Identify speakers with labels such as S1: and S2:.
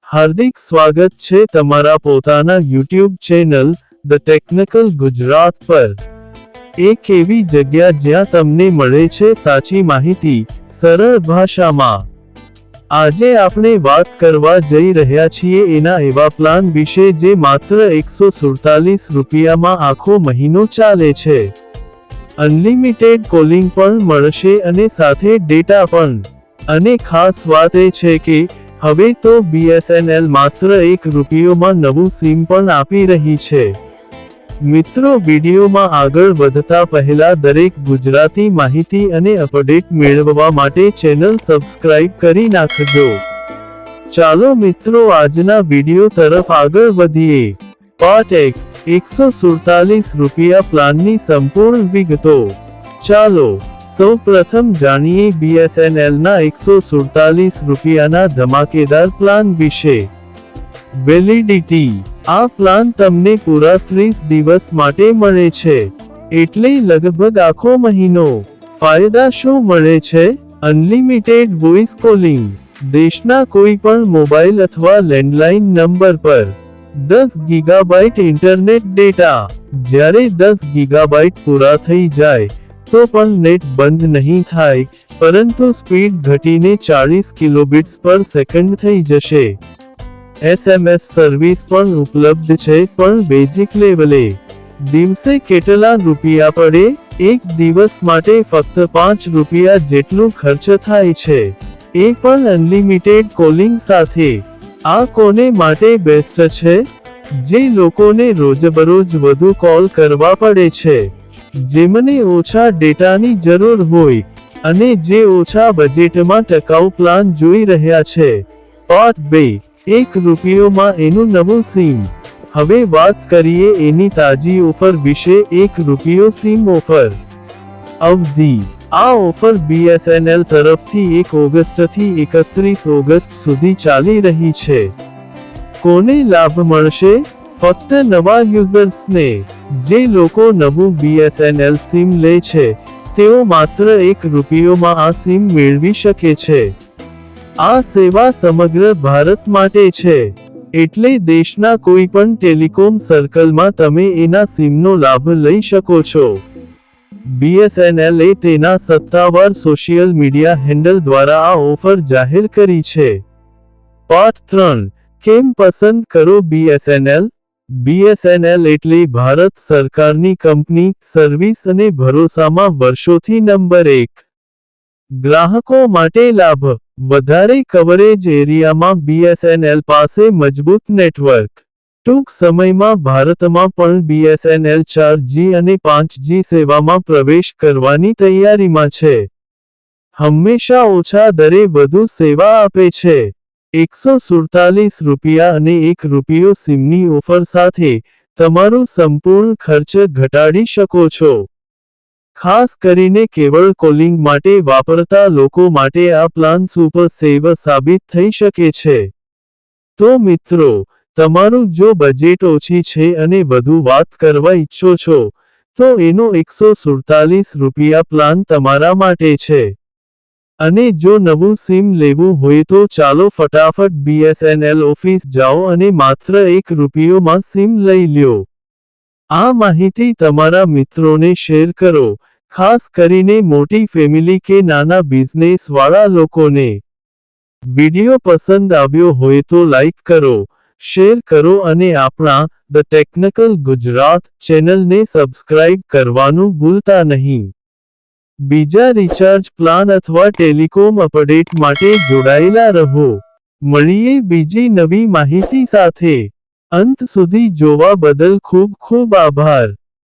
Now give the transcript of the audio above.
S1: હાર્દિક સ્વાગત છે તમારા પોતાના YouTube channel the technical Gujarat પર। એક એવી જગ્યા જ્યાં તમને મળે છે સાચી માહિતી સરળ ભાષામાં। આજે આપણે વાત કરવા જઈ રહ્યા છીએ એના એવા પ્લાન વિશે જે માત્ર 147 રૂપિયામાં આખો મહિનો ચાલે છે। અનલિમિટેડ કોલિંગ પણ મળશે અને સાથે ડેટા પણ। અને ખાસ વાત એ છે કે હવે તો BSNL માત્ર 1 રૂપિયામાં નવું સિમ પણ આપી રહી છે। મિત્રો, વિડીયોમાં આગળ વધતા પહેલા દરેક ગુજરાતી માહિતી અને અપડેટ મેળવવા માટે ચેનલ સબસ્ક્રાઇબ કરી નાખજો। ચાલો મિત્રો, આજના વિડીયો તરફ આગળ વધીએ। પાર્ટ 1, 147 રૂપિયા પ્લાનની સંપૂર્ણ વિગતો। ચાલો સૌ પ્રથમ જાણીએ BSNLના 147 રૂપિયાના ધમાકેદાર પ્લાન વિશે। વેલિડિટી: આ પ્લાન તમને પૂરા 30 દિવસ માટે મળે છે, એટલે લગભગ આખો મહિનો। ફાયદા શું મળે છે? અનલિમિટેડ વોઇસ કોલિંગ, દેશના કોઈ પણ મોબાઈલ અથવા લેન્ડલાઇન નંબર પર 10 ગીગાબાઇટ ઇન્ટરનેટ ડેટા। જ્યારે 10 ગીગાબાઇટ પૂરા થઈ જાય તો પણ નેટ બંધ નહીં થાય, પરંતુ સ્પીડ ઘટીને 40 કિલોબિટ્સ પર સેકન્ડ થઈ જશે। SMS સર્વિસ પણ ઉપલબ્ધ છે, પણ બેઝિક લેવલે। દિવસે કેટલા રૂપિયા પડે? એક દિવસ માટે ફક્ત 5 રૂપિયા જેટલું ખર્ચ થાય છે, એ પણ અનલિમિટેડ કોલિંગ સાથે। આ કોને માટે બેસ્ટ છે? જે લોકોને રોજબરોજ વધુ કોલ કરવા પડે છે, જેમને ઓછા ડેટાની જરૂર હોય, અને જે ઓછા બજેટમાં ટકાઉ પ્લાન જોઈ રહ્યા છે। પાર્ટ 2, 1 રૂપિયામાં એનું નવું સિમ। હવે વાત કરીએ એની તાજી ઓફર વિશે। 1 રૂપિયો સિમ ઓફર અવધિ: આ ઓફર BSNL તરફથી 1 ઓગસ્ટથી 31 ઓગસ્ટ સુધી ચાલી રહી છે। કોને લાભ મળશે? ફક્ત નવા યુઝર્સને। જે લોકો નવું BSNL સિમ લે છે, તેઓ માત્ર 1 રૂપિયામાં આ સિમ મેળવી શકે છે। આ સેવા સમગ્ર ભારત માટે છે, એટલે દેશના કોઈ પણ ટેલિકોમ સર્કલમાં તમે એના સિમનો લાભ લઈ શકો છો। BSNL એ તેના સત્તાવાર સોશિયલ મીડિયા હેન્ડલ દ્વારા આ ઓફર જાહેર કરી છે। પાર્ટ 3, કેમ પસંદ કરો BSNL? BSNL એટલે ભારત સરકારની કંપની, સર્વિસ અને ભરોસામાં વર્ષોથી નંબર 1। ગ્રાહકો માટે લાભ: વધારે કવરેજ એરિયામાં BSNL પાસે મજબૂત નેટવર્ક। ટૂંક સમયમાં ભારતમાં પણ BSNL 4G અને 5G સેવામાં પ્રવેશ કરવાની તૈયારીમાં છે। હંમેશા ઓછા દરે વધુ સેવા આપે છે। 147 રૂપિયા અને 1 રૂપિયો સિમની ઓફર સાથે તમારું સંપૂર્ણ ખર્ચ ઘટાડી શકો છો। ખાસ કરીને કેવળ કોલિંગ માટે વાપરતા લોકો માટે આ પ્લાન સુપર સેવ સાબિત થઈ શકે છે। તો મિત્રો, તમારું જો બજેટ ઓછી છે અને વધુ વાત કરવા ઈચ્છો છો, તો એનો 147 રૂપિયા પ્લાન તમારા માટે છે। અને જો નવું સિમ લેવું હોય તો ચાલો ફટાફટ BSNL ઓફિસ જાઓ અને માત્ર 1 રૂપિયામાં સિમ લઈ લ્યો। આ માહિતી તમારા મિત્રોને શેર કરો, ખાસ કરીને મોટી ફેમિલી કે નાના બિઝનેસ વાળા લોકોને। વિડિયો પસંદ આવ્યો હોય તો લાઈક કરો, શેર કરો અને આપણા ધ ટેકનિકલ ગુજરાત ચેનલને સબસ્ક્રાઇબ કરવાનું ભૂલતા નહીં। બીજા રિચાર્જ પ્લાન અથવા ટેલિકોમ અપડેટ માટે જોડાયેલા રહો। મળીએ બીજી નવી માહિતી સાથે। અંત સુધી જોવા બદલ ખૂબ ખૂબ આભાર।